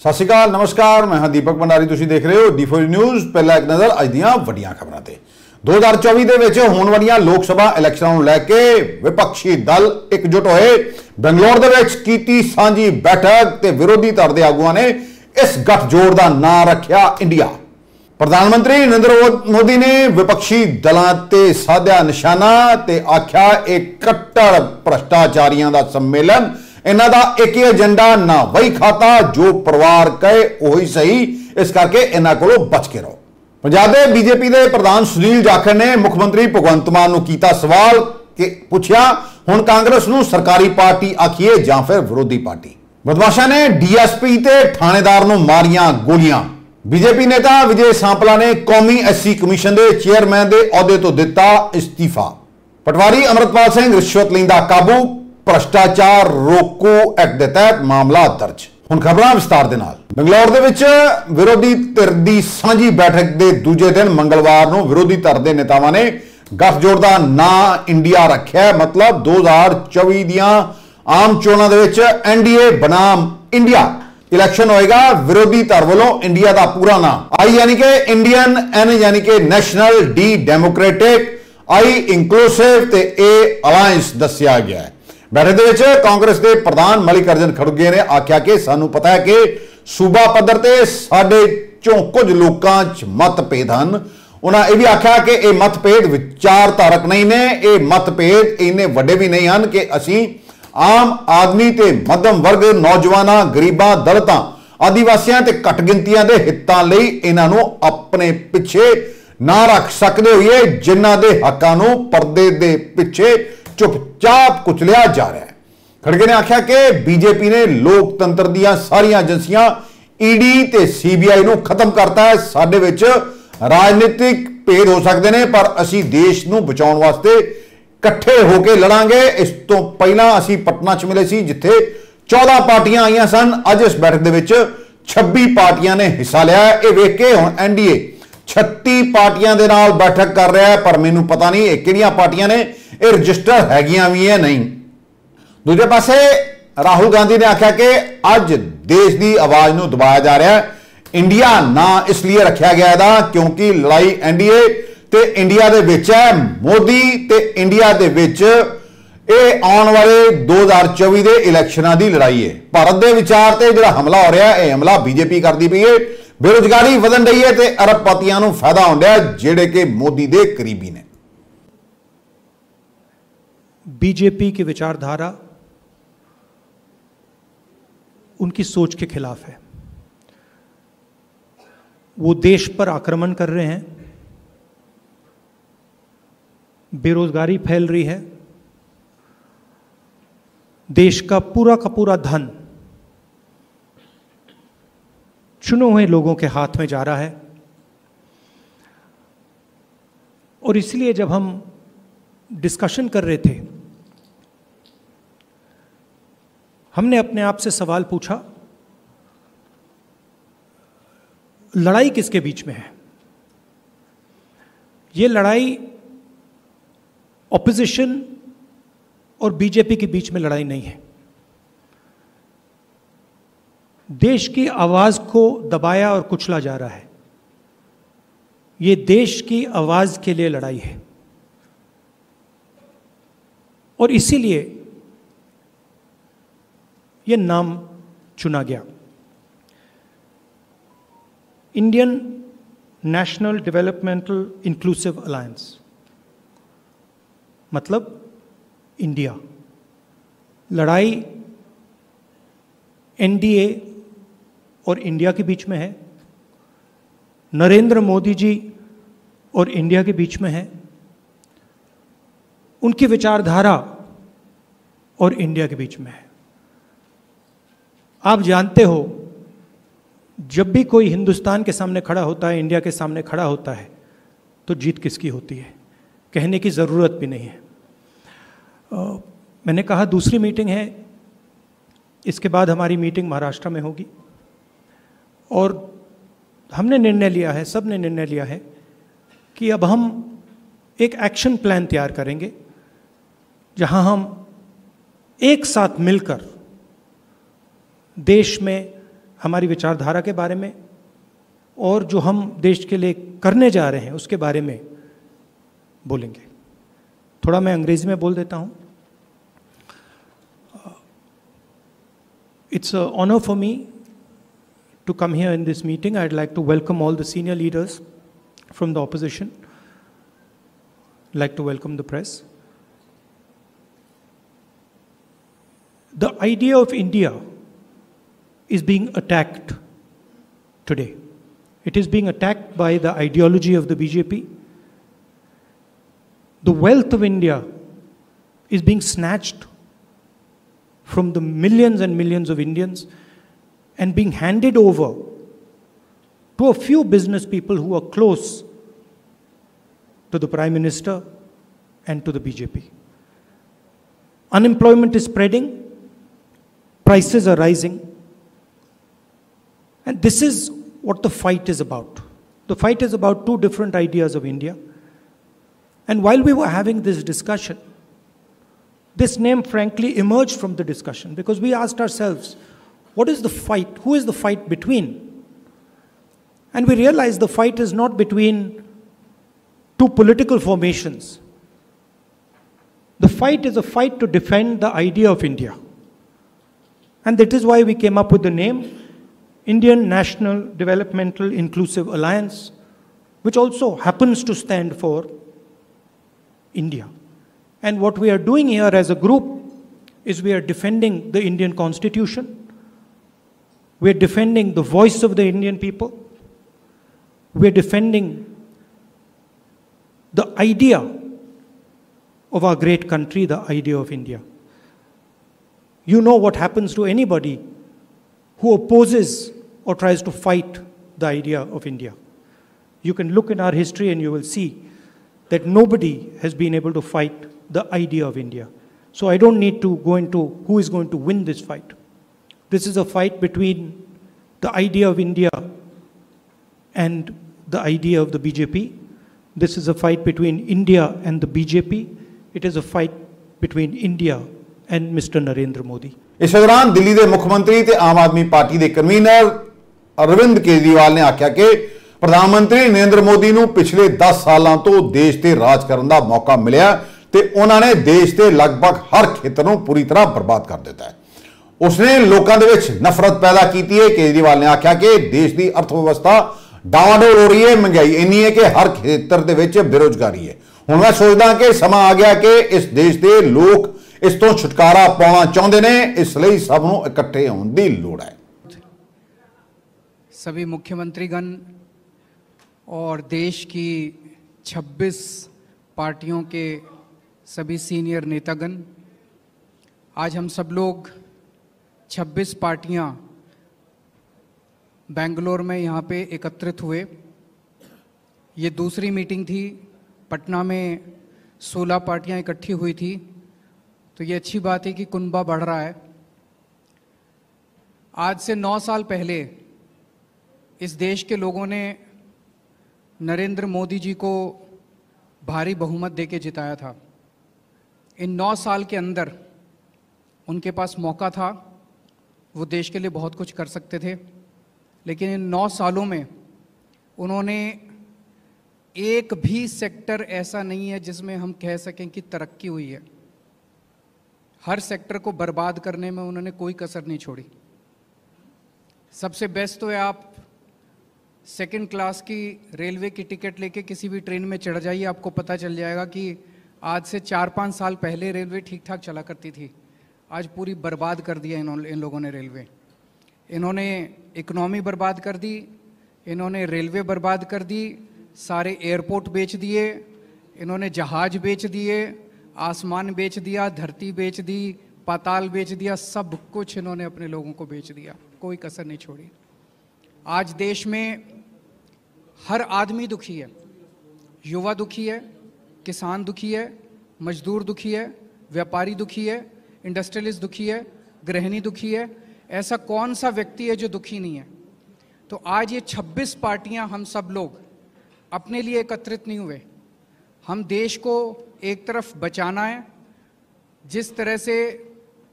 सत श्री अकाल, नमस्कार। मैं हाँ दीपक भंडारी, तुसीं देख रहे हो D4 न्यूज़। पहला एक नज़र अज दीआं वड्डियां खबरां ते। 2024 ਦੇ ਵਿੱਚ ਹੋਣ ਵਾਲੀਆਂ ਲੋਕ ਸਭਾ ਇਲੈਕਸ਼ਨਾਂ ਨੂੰ ਲੈ ਕੇ ਵਿਪਕਸ਼ੀ ਦਲ ਇਕਜੁੱਟ ਹੋਏ ਬੰਗਲੌਰ ਦੇ ਵਿੱਚ ਕੀਤੀ ਸਾਂਝੀ ਬੈਠਕ ਤੇ ਵਿਰੋਧੀ ਧਿਰ ਦੇ ਆਗੂਆਂ ਨੇ ਇਸ ਗੱਠਜੋੜ ਦਾ ਨਾਂ ਰੱਖਿਆ ਇੰਡੀਆ। ਪ੍ਰਧਾਨ ਮੰਤਰੀ ਨਰਿੰਦਰ ਮੋਦੀ ਨੇ ਵਿਪਕਸ਼ੀ ਦਲਾਂ ਤੇ ਸਾਧਿਆ ਨਿਸ਼ਾਨਾ ਤੇ ਆਖਿਆ ਇਹ ਕੱਟੜ ਭ੍ਰਸ਼ਟਾਚਾਰੀਆਂ ਦਾ ਸੰਮੇਲਨ, इन्हां दा एक ही एजेंडा ना वही खाता जो परिवार कहे वही सही, इस करके इन्हां कोलों बच के रहो। पंजाब दे बीजेपी दे प्रधान सुनील जाखड़ ने मुख्यमंत्री भगवंत मान नूं कीता सवाल कि पुछया हुण कांग्रेस नूं सरकारी पार्टी आखीए जां फिर विरोधी पार्टी। बदमाशां ने डीएसपी ते थानेदार नूं मारियां गोलियां। बीजेपी नेता विजय सांपला ने कौमी SC कमीशन के चेयरमैन के अहुदे तो दिता इस्तीफा। पटवारी अमृतपाल सिंह रिश्वत लैंदा काबू, भ्रष्टाचार रोको एक्ट के तहत मामला दर्ज। हुण खबरां विस्तार दे नाल। बंगलौर दे विच विरोधी धिर दी सांझी बैठक के दूजे दिन मंगलवार नूं विरोधी धिर दे नेतावां ने गठजोड़ दा नां इंडिया रखिया। मतलब 2024 दियां आम चोणां दे विच NDA बनाम इंडिया इलैक्शन होएगा। विरोधी धिर वालों इंडिया का पूरा नाम I यानी कि इंडियन, N यानी कि national, D democratic, I inclusive ते A अलायंस दस्सिया गया है। बैठक के कांग्रेस के प्रधान मल्लिकार्जुन खड़गे ने आख्या कि सानू पता है कि सूबा पद्धर ते साडे चों कुछ लोकां च मतभेद हैं। उन्होंने यह भी आख्या कि यह मतभेद विचारधारक नहीं ने, ये मतभेद इन्ने वड्डे भी नहीं हैं कि असी आम आदमी ते मध्यम वर्ग, नौजवानों, गरीबां, दलितां, आदिवासियों ते घट गिनतियां दे हितां लई इन्हां नूं अपने पिछे ना रख सकदे होइए जिन्हां दे हक्कां नूं पर्दे दे पिछे चुपचाप कुचलिया जा रहा है। खड़गे ने आख्या कि बीजेपी ने लोकतंत्र दियां सारियां एजेंसियां ED ते CBI नूं खत्म करता है। साडे विच राजनीतिक भेद हो सकते हैं पर असी देश नूं बचाउण वास्ते इकट्ठे होकर लड़ांगे। इस तो पहला असी पटना च मिले सी जिथे 14 पार्टियां आईयां सन। अज इस बैठक दे विच 26 पार्टियां ने हिस्सा लिया। यह वेख के हुण NDA 36 पार्टियां दे नाल बैठक कर रहा है, पर मैनूं पता नहीं ये किहड़ियां पार्टियां ने, ये रजिस्टर हैगियां भी है नहीं। दूजे पासे राहुल गांधी ने आख्या कि अज देश की आवाज नूं दबाया जा रहा है। इंडिया ना इसलिए रखा गया था क्योंकि लड़ाई NDA ते इंडिया दे विच है। मोदी ते इंडिया दे विच ये आने वाले 2024 के इलैक्शनां की लड़ाई है। भारत के विचार से जो हमला हो रहा है, यह हमला बीजेपी करती पई है। बेरोजगारी वधन रही है तो अरबपतियों को फायदा हो रहा है जेडे कि मोदी के करीबी ने। बीजेपी की विचारधारा उनकी सोच के खिलाफ है। वो देश पर आक्रमण कर रहे हैं, बेरोजगारी फैल रही है, देश का पूरा धन चुने हुए लोगों के हाथ में जा रहा है। और इसलिए जब हम डिस्कशन कर रहे थे, हमने अपने आप से सवाल पूछा, लड़ाई किसके बीच में है? ये लड़ाई ऑपोजिशन और बीजेपी के बीच में लड़ाई नहीं है। देश की आवाज को दबाया और कुचला जा रहा है। ये देश की आवाज के लिए लड़ाई है और इसीलिए ये नाम चुना गया, Indian national developmental inclusive alliance. मतलब इंडिया। लड़ाई NDA और इंडिया के बीच में है, नरेंद्र मोदी जी और इंडिया के बीच में है, उनकी विचारधारा और इंडिया के बीच में है। आप जानते हो, जब भी कोई हिंदुस्तान के सामने खड़ा होता है, इंडिया के सामने खड़ा होता है, तो जीत किसकी होती है कहने की ज़रूरत भी नहीं है। मैंने कहा दूसरी मीटिंग है, इसके बाद हमारी मीटिंग महाराष्ट्र में होगी और हमने निर्णय लिया है, सब ने निर्णय लिया है कि अब हम एक एक्शन प्लान तैयार करेंगे जहां हम एक साथ मिलकर देश में हमारी विचारधारा के बारे में और जो हम देश के लिए करने जा रहे हैं उसके बारे में बोलेंगे। थोड़ा मैं अंग्रेजी में बोल देता हूँ। It's an honor for me to come here in this meeting. I'd like to welcome all the senior leaders from the opposition. I'd like to welcome the press. The idea of India is being attacked today. It is being attacked by the ideology of the BJP. The wealth of India is being snatched from the millions and millions of Indians and being handed over to a few business people who are close to the Prime Minister and to the BJP. Unemployment is spreading, prices are rising, and this is what the fight is about. The fight is about two different ideas of India. And while we were having this discussion, this name frankly emerged from the discussion because we asked ourselves, what is the fight? Who is the fight between? And we realized the fight is not between two political formations. The fight is a fight to defend the idea of India. And that is why we came up with the name Indian National Developmental Inclusive Alliance, which also happens to stand for India. And what we are doing here as a group is we are defending the Indian Constitution. We are defending the voice of the Indian people. We are defending the idea of our great country, the idea of India. You know what happens to anybody who opposes or tries to fight the idea of India. You can look in our history and you will see that nobody has been able to fight the idea of India. So I don't need to go into who is going to win this fight. This is a fight between the idea of India and the idea of the BJP. This is a fight between India and the BJP. It is a fight between India and Mr. Narendra Modi. इस दौरान दिल्ली के मुख्यमंत्री ते आम आदमी party के convener Arvind Kejriwal ने आख्या कि प्रधानमंत्री नरेंद्र मोदी ਨੂੰ पिछले 10 ਸਾਲਾਂ ਤੋਂ देश ਤੇ ਰਾਜ ਕਰਨ ਦਾ ਮੌਕਾ ਮਿਲਿਆ ਤੇ ਉਹਨਾਂ ਨੇ ਦੇਸ਼ ਦੇ ਲਗਭਗ ਹਰ ਖੇਤਰ ਨੂੰ ਪੂਰੀ ਤਰ੍ਹਾਂ ਬਰਬਾਦ ਕਰ ਦਿੱਤਾ ਹੈ। ਉਸਨੇ ਲੋਕਾਂ ਦੇ ਵਿੱਚ ਨਫ਼ਰਤ ਪੈਦਾ ਕੀਤੀ ਹੈ। ਕੇਜਰੀਵਾਲ ਨੇ ਆਖਿਆ ਕਿ ਦੇਸ਼ ਦੀ ਅਰਥ ਵਿਵਸਥਾ ਡਾਵਾਡੋਲ ਹੋ ਰਹੀ ਹੈ, ਮਹਿੰਗਾਈ ਇੰਨੀ ਹੈ ਕਿ ਹਰ ਖੇਤਰ ਦੇ ਵਿੱਚ ਬੇਰੁਜ਼ਗਾਰੀ ਹੈ। ਹੁਣ ਮੈਂ ਸੋਚਦਾ ਕਿ ਸਮਾਂ ਆ ਗਿਆ ਕਿ ਇਸ ਦੇਸ਼ ਦੇ ਲੋਕ ਇਸ ਤੋਂ ਛੁਟਕਾਰਾ ਪਾਉਣਾ ਚਾਹੁੰਦੇ ਨੇ, ਇਸ ਲਈ ਸਭ ਨੂੰ ਇਕੱਠੇ ਹੋਣ ਦੀ ਲੋੜ ਹੈ। सभी मुख्यमंत्रीगण और देश की 26 पार्टियों के सभी सीनियर नेतागण, आज हम सब लोग 26 पार्टियां बेंगलोर में यहाँ पे एकत्रित हुए। ये दूसरी मीटिंग थी। पटना में 16 पार्टियां इकट्ठी हुई थी, तो ये अच्छी बात है कि कुनबा बढ़ रहा है। आज से 9 साल पहले इस देश के लोगों ने नरेंद्र मोदी जी को भारी बहुमत देके जिताया था। इन 9 साल के अंदर उनके पास मौका था, वो देश के लिए बहुत कुछ कर सकते थे, लेकिन इन 9 सालों में उन्होंने एक भी सेक्टर ऐसा नहीं है जिसमें हम कह सकें कि तरक्की हुई है। हर सेक्टर को बर्बाद करने में उन्होंने कोई कसर नहीं छोड़ी। सबसे बेस्ट तो है आप सेकंड क्लास की रेलवे की टिकट लेके किसी भी ट्रेन में चढ़ जाइए, आपको पता चल जाएगा कि आज से 4-5 साल पहले रेलवे ठीक ठाक चला करती थी। आज पूरी बर्बाद कर दिया इन लोगों ने रेलवे। इन्होंने इकोनॉमी बर्बाद कर दी, इन्होंने रेलवे बर्बाद कर दी, सारे एयरपोर्ट बेच दिए, इन्होंने जहाज बेच दिए, आसमान बेच दिया, धरती बेच दी, पाताल बेच दिया, सब कुछ इन्होंने अपने लोगों को बेच दिया, कोई कसर नहीं छोड़ी। आज देश में हर आदमी दुखी है, युवा दुखी है, किसान दुखी है, मजदूर दुखी है, व्यापारी दुखी है, इंडस्ट्रियलिस्ट दुखी है, गृहिणी दुखी है। ऐसा कौन सा व्यक्ति है जो दुखी नहीं है? तो आज ये 26 पार्टियां हम सब लोग अपने लिए एकत्रित नहीं हुए। हम देश को एक तरफ बचाना है, जिस तरह से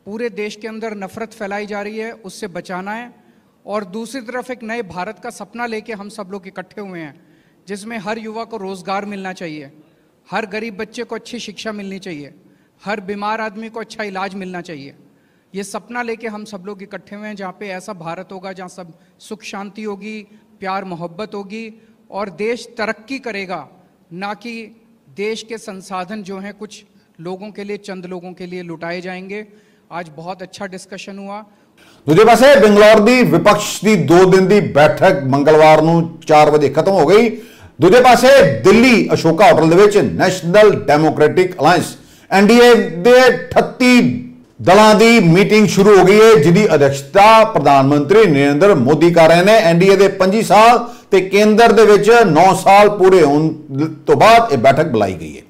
पूरे देश के अंदर नफरत फैलाई जा रही है उससे बचाना है, और दूसरी तरफ एक नए भारत का सपना लेके हम सब लोग इकट्ठे हुए हैं, जिसमें हर युवा को रोजगार मिलना चाहिए, हर गरीब बच्चे को अच्छी शिक्षा मिलनी चाहिए, हर बीमार आदमी को अच्छा इलाज मिलना चाहिए। ये सपना लेके हम सब लोग इकट्ठे हुए हैं, जहाँ पे ऐसा भारत होगा जहाँ सब सुख शांति होगी, प्यार मोहब्बत होगी और देश तरक्की करेगा, ना कि देश के संसाधन जो हैं कुछ लोगों के लिए, चंद लोगों के लिए लुटाए जाएंगे। आज बहुत अच्छा डिस्कशन हुआ। दूजे पासे ਬੰਗਲੌਰ ਦੀ ਵਿਪਕਸ਼ ਦੀ 2 ਦਿਨ ਦੀ ਬੈਠਕ ਮੰਗਲਵਾਰ ਨੂੰ 4 ਵਜੇ ਖਤਮ ਹੋ ਗਈ। ਦੂਜੇ ਪਾਸੇ ਦਿੱਲੀ ਅਸ਼ੋਕਾ ਹੋਟਲ ਦੇ ਵਿੱਚ ਨੈਸ਼ਨਲ ਡੈਮੋਕ੍ਰੈਟਿਕ ਅਲਾਈਅੰਸ ਐਨਡੀਏ ਦੇ 38 ਦਲਾਂ ਦੀ ਮੀਟਿੰਗ ਸ਼ੁਰੂ ਹੋ ਗਈ ਹੈ, ਜਿਹਦੀ ਅਧਿਕਸ਼ਤਾ ਪ੍ਰਧਾਨ ਮੰਤਰੀ ਨਰਿੰਦਰ ਮੋਦੀ ਕਰ ਰਹੇ ਨੇ। ਐਨਡੀਏ ਦੇ 25 ਸਾਲ ਤੇ ਕੇਂਦਰ ਦੇ ਵਿੱਚ 9 ਸਾਲ ਪੂਰੇ ਹੋਣ ਤੋਂ ਬਾਅਦ ਇਹ ਬੈਠਕ ਬੁਲਾਈ ਗਈ ਹੈ।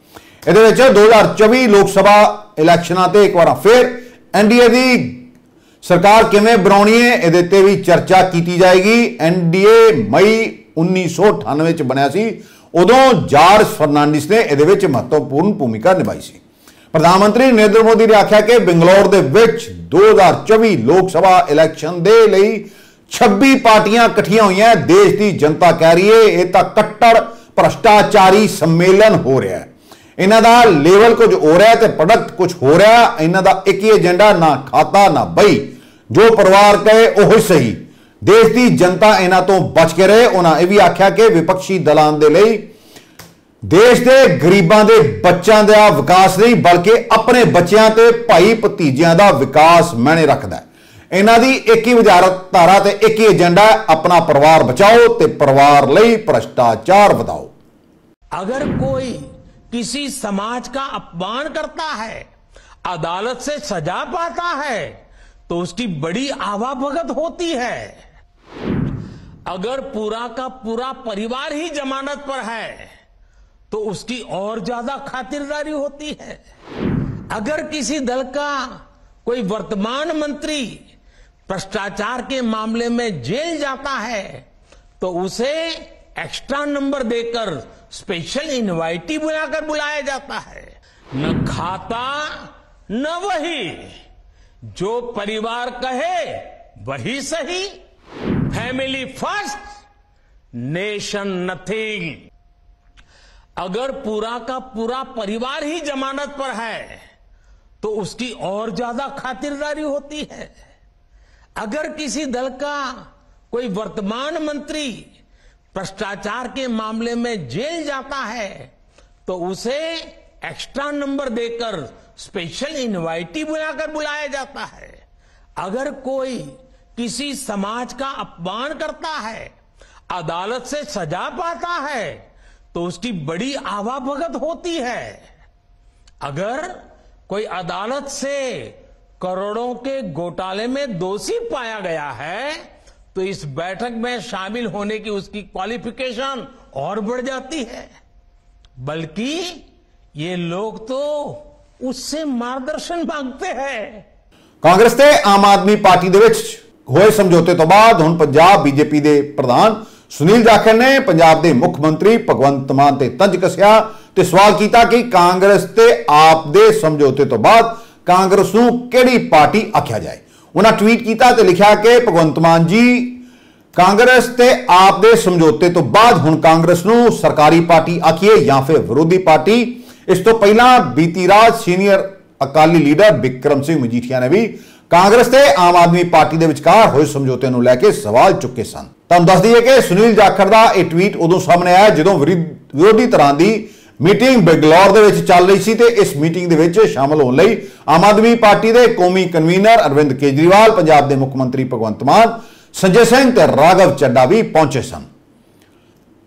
ਇਹਦੇ ਵਿੱਚ 2024 ਲੋਕ ਸਭਾ ਇਲੈਕਸ਼ਨਾਂ ਤੇ ਇੱਕ ਵਾਰ ਫਿਰ ਐਨਡੀਏ ਦੀ सरकार किवें बनाउणी है इहदे ते भी चर्चा की जाएगी। एनडीए मई 1998 च बनिया सी, उदों जार्ज फर्नांडिस ने इहदे विच महत्वपूर्ण भूमिका निभाई सी। प्रधानमंत्री नरेंद्र मोदी ने आख्या कि बंगलौर दे विच 2024 लोक सभा इलैक्शन दे लई 26 पार्टियां इकट्ठियां हुई हैं। देश की जनता कह रही है यह तां कट्टर भ्रष्टाचारी सम्मेलन हो रहा है, इन्हां दा लेवल कुछ हो रहा है तो प्रोडक्ट कुछ हो रहा है। इन्हां दा एक ही एजेंडा, ना खाता ना बई, जो परिवार कहे वही सही। देश की जनता इन्हां तो बच के रहे। उन्हां यह भी आख्या कि विपक्षी दलां दे लई देश के गरीबां दे बच्चों का विकास नहीं बल्कि अपने बच्चों ते भाई भतीजियां का विकास मायने रखता है। इन्हां दी एक ही विचारधारा ते एक ही एजेंडा है, अपना परिवार बचाओ ते परिवार लई भ्रष्टाचार वधाओ। अगर कोई किसी समाज का अपमान करता है, अदालत से सजा पाता है, तो उसकी बड़ी आवाभगत होती है। अगर पूरा का पूरा परिवार ही जमानत पर है तो उसकी और ज्यादा खातिरदारी होती है। अगर किसी दल का कोई वर्तमान मंत्री भ्रष्टाचार के मामले में जेल जाता है तो उसे एक्स्ट्रा नंबर देकर स्पेशल इनवाइटी बुलाकर बुलाया जाता है। न खाता न वही, जो परिवार कहे वही सही। Family first, nation nothing. अगर पूरा का पूरा परिवार ही जमानत पर है तो उसकी और ज्यादा खातिरदारी होती है। अगर किसी दल का कोई वर्तमान मंत्री भ्रष्टाचार के मामले में जेल जाता है तो उसे एक्स्ट्रा नंबर देकर स्पेशल इनवाइटी बुलाकर बुलाया जाता है। अगर कोई किसी समाज का अपमान करता है, अदालत से सजा पाता है, तो उसकी बड़ी आवाभगत होती है। अगर कोई अदालत से करोड़ों के घोटाले में दोषी पाया गया है तो इस बैठक में शामिल होने की उसकी क्वालिफिकेशन और बढ़ जाती है। बल्कि ये लोग तो उससे मार्गदर्शन मांगते हैं। कांग्रेस ते आम आदमी पार्टी दे विच होए समझौते तो बाद हुण पंजाब बीजेपी दे प्रधान सुनील जाखड़ ने पंजाब दे मुख मंत्री भगवंत मान ते तंज कसिया ते सवाल किया कि कांग्रेस ते आप दे समझौते तो बाद कांग्रेस नूं किहड़ी पार्टी आख्या जाए। उन्हें ट्वीट किया तो लिखा कि भगवंत मान जी, कांग्रेस ते आप दे समझौते तो बाद हुण कांग्रेस नूं सरकारी पार्टी आखिए या फिर विरोधी पार्टी। इस तो पहला बीती रात सीनियर अकाली लीडर बिक्रम सिंह मजीठिया ने भी कांग्रेस ते आम आदमी पार्टी दे विचकार होए समझौते नूं लैके सवाल चुके सन। तुहानूं दस दईए कि सुनील जाखड़ दा यह ट्वीट उदों सामने आया जदों विरोधी तरह की मीटिंग बेंगलौर दे विच चल रही सी ते इस मीटिंग दे विच शामिल होने लई आम आदमी पार्टी दे कौमी कन्वीनर अरविंद केजरीवाल, पंजाब दे मुख मंत्री भगवंत मान, संजय सिंह ते राघव चड्डा भी पहुंचे सन।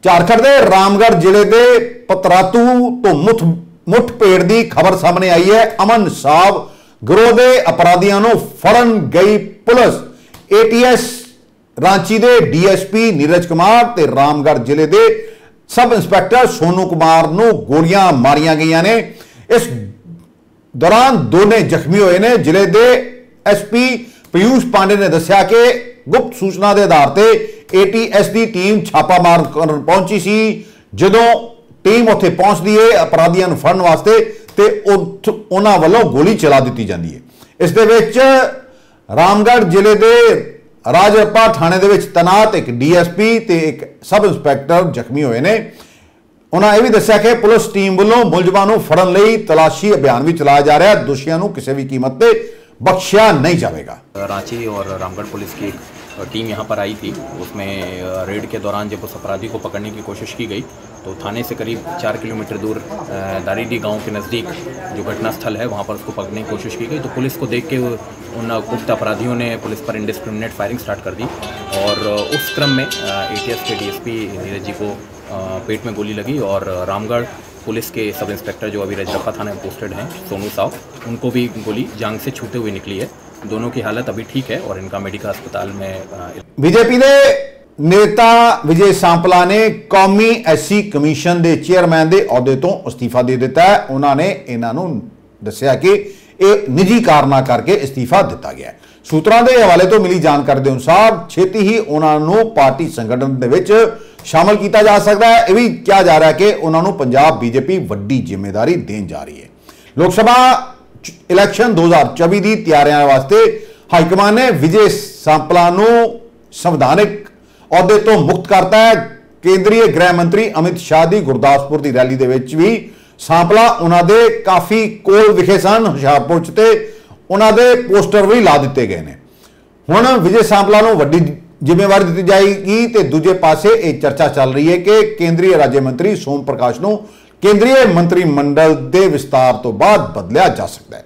झारखंड के रामगढ़ जिले के पतरातू तो मुठभेड़ की खबर सामने आई है। अमन साहब गिरोह के अपराधियों को फड़न गई पुलिस। एटीएस रांची के डीएसपी नीरज कुमार ते रामगढ़ जिले के सब इंस्पैक्टर सोनू कुमार को गोलियां मारिया गई ने। इस दौरान दोने जख्मी हुए ने। जिले के एसपी पीयूष पांडे ने दस्या कि गुप्त सूचना के आधार पर एटीएस की टीम छापा मार पहुंची सी। जदों टीम उत्थे पहुंचती है अपराधियों को फड़न वास्ते ते उन्हां वालों गोली चला दी जाती है। इस दे विच रामगढ़ जिले के ਰਾਜਰੱਪਾ ਥਾਣੇ ਦੇ ਵਿੱਚ ਤੈਨਾਤ ਇੱਕ ਡੀਐਸਪੀ ਤੇ ਇੱਕ ਸਬ ਇੰਸਪੈਕਟਰ ਜ਼ਖਮੀ ਹੋਏ ਨੇ। ਉਹਨਾਂ ਇਹ ਵੀ ਦੱਸਿਆ ਕਿ ਪੁਲਿਸ ਟੀਮ ਵੱਲੋਂ ਮੁਲਜ਼ਮਾਂ ਨੂੰ ਫੜਨ ਲਈ ਤਲਾਸ਼ੀ ਅਭਿयान ਵੀ ਚਲਾਇਆ ਜਾ ਰਿਹਾ ਹੈ। ਦੋਸ਼ੀਆਂ ਨੂੰ ਕਿਸੇ ਵੀ ਕੀਮਤ ਤੇ बख्शिया नहीं जाएगा। रांची और रामगढ़ पुलिस की एक टीम यहाँ पर आई थी। उसमें रेड के दौरान जब उस अपराधी को पकड़ने की कोशिश की गई तो थाने से करीब 4 किलोमीटर दूर दारीडी गांव के नज़दीक जो घटना स्थल है वहाँ पर उसको पकड़ने की कोशिश की गई। तो पुलिस को देख के उन उक्त अपराधियों ने पुलिस पर इंडिस्क्रिमिनेट फायरिंग स्टार्ट कर दी और उस क्रम में ATS के DSP नीरज जी को पेट में गोली लगी और रामगढ़ पुलिस के सब इंस्पेक्टर जो अभी रजरप्पा थाने में पोस्टेड हैं सोनू साव, उनको भी गोली जांग से छूते हुए निकली है। दोनों की हालत अभी ठीक है और इनका मेडिकल अस्पताल में। बीजेपी के नेता विजय सांपला ने कौमी SC कमीशन के चेयरमैन के अहुदे तो अस्तीफा दे दिता है। उन्होंने इन्हों दसिया कि यह निजी कारणों करके अस्तीफा दिता गया है। सूत्रों के हवाले तो मिली जानकारी के अनुसार छेती ही उन्होंने पार्टी संगठन के विच शामिल किया जा सकता है। यह भी कहा जा रहा है कि उन्होंने पंजाब बीजेपी वड्डी जिम्मेदारी देन जा रही है। लोक सभा इलैक्शन 2024 की तैयारियों वास्ते हाईकमान ने विजय सांपला संवैधानिक अहुदे तो मुक्त करता है। केंद्रीय गृह मंत्री अमित शाह की गुरदासपुर की रैली के भी सांपला उन्होंने काफ़ी कोल विखे सन। हुशियारपुर च उन्होंने पोस्टर भी ला दिए गए हैं। हुण विजय सांपला वड्डी जिम्मेवारी दी जाएगी तो दूजे पासे यह चर्चा चल रही है कि केंद्रीय राज्य मंत्री सोम प्रकाश को केंद्रीय मंत्रिमंडल के विस्तार तो बाद बदलिया जा सकता है।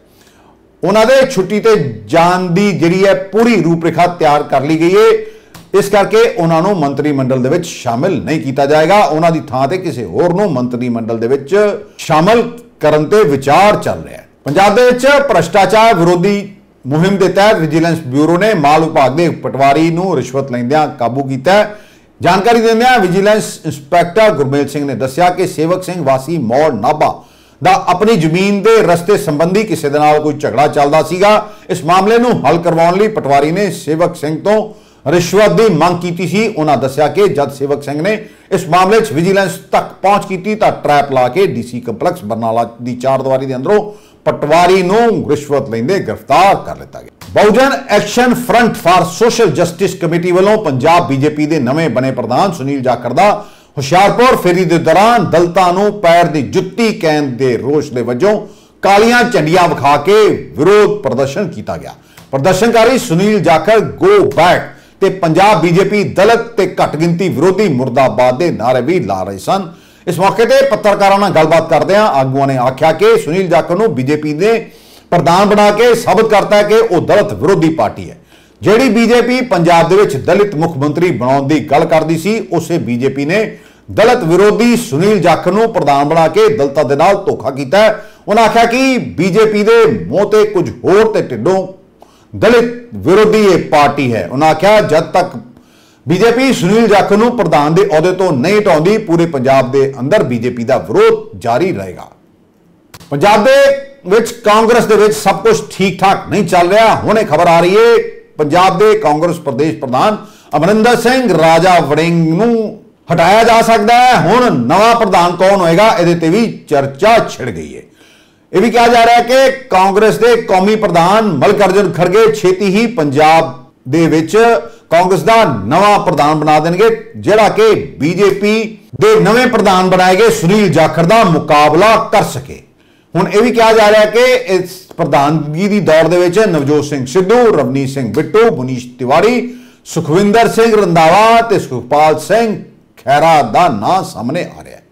उन्होंने छुट्टी ते जान की जिहड़ी है पूरी रूपरेखा तैयार कर ली गई है। इस करके उन्होंने मंत्रिमंडल दे विच शामिल नहीं किया जाएगा। उन्होंने थां ते किसी होर नूं मंत्रिमंडल दे विच शामिल करन ते विचार चल रहा है। पंजाब दे विच भ्रष्टाचार विरोधी मुहिम के तहत विजिलेंस ब्यूरो ने माल विभाग के पटवारी नूं रिश्वत लैंदियां काबू किया। जानकारी देंदियां विजिलेंस इंस्पैक्टर गुरमेल सिंह ने दस्सिया कि सेवक सिंह वासी मौड़ नाभा दा अपनी जमीन के रस्ते संबंधी किसी दे नाल कोई झगड़ा चलदा सीगा। इस मामले नूं हल करवाउण लई पटवारी ने सेवक सिंह तो रिश्वत की मांग की सी। उन्होंने दस्सिया कि जब सेवक सिंह ने इस मामले विजिलेंस तक पहुंच की तो ट्रैप ला के DC कंपलैक्स बरनाला की 4 दीवारी के अंदरों पटवारी नूं रिश्वत लेंदे गिरफ्तार कर लिया गया। Bahujan action front for social justice committee वालों पंजाब बीजेपी के नवे बने प्रधान सुनील जाखड़ दा हुशियारपुर फेरी के दौरान दलितां नूं पैर की जुत्ती कहण के रोष के वजों कालियां झंडियां विखा के विरोध प्रदर्शन किया गया। प्रदर्शनकारी सुनील जाखड़ गो बैक ते पंजाब बीजेपी दलित ते घट गिनती विरोधी मुर्दाबाद के नारे भी ला रहे सन। इस मौके पर पत्रकारों नाल गलबात करदे आगुआं ने आख्या कि सुनील जाखड़ नूं बीजेपी ने प्रधान बना के साबित करता है कि वह दलित विरोधी पार्टी है। जिहड़ी बीजेपी पंजाब दे विच दलित मुख मंत्री बनाउण दी गल करदी सी, उसे बीजेपी ने दलित विरोधी सुनील जाखड़ नूं प्रधान बना के दलितां दे नाल धोखा कीता है। उन्होंने आख्या कि बीजेपी दे मूंह ते कुछ होर ते ढिड्डों दलित विरोधी ये पार्टी है। उन्होंने आख्या जब तक बीजेपी सुनील जाखड़ नूं प्रधान के अहुदे तो नहीं हटाउंदी पूरे पंजाब के अंदर बीजेपी का विरोध जारी रहेगा। पंजाब दे विच कांग्रेस दे विच सब कुछ ठीक ठाक नहीं चल रहा। हुणे खबर आ रही है पंजाब के कांग्रेस प्रदेश प्रधान अमरिंदर सिंह राजा वड़िंग नूं हटाया जा सकता है। हुण नवा प्रधान कौन होएगा इहदे ते भी चर्चा छिड़ गई है। यह भी कहा जा रहा है कि कांग्रेस के कौमी प्रधान मल्लिकार्जुन खड़गे छेती ही पंजाब दे विच कांग्रेस का नवा प्रधान बना देंगे, जिहड़ा कि बीजेपी के नवे प्रधान बनाए गए सुनील जाखड़ का मुकाबला कर सके। हुण यह भी कहा जा रहा है कि इस प्रधानगी की दौड़ दे विच नवजोत सिंह सिद्धू, रवनीत सिंह बिट्टू, मुनीश तिवारी, सुखविंदर सिंह रंधावा ते सुखपाल सिंह खैरा का नाम सामने आ रहा है।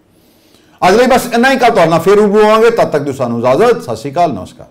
अगले बस इन्ना ही, कल तुहाडे नाल फिर रूबरू होवांगे। तद तक तुहानूं इजाजत। सत श्री अकाल, नमस्कार।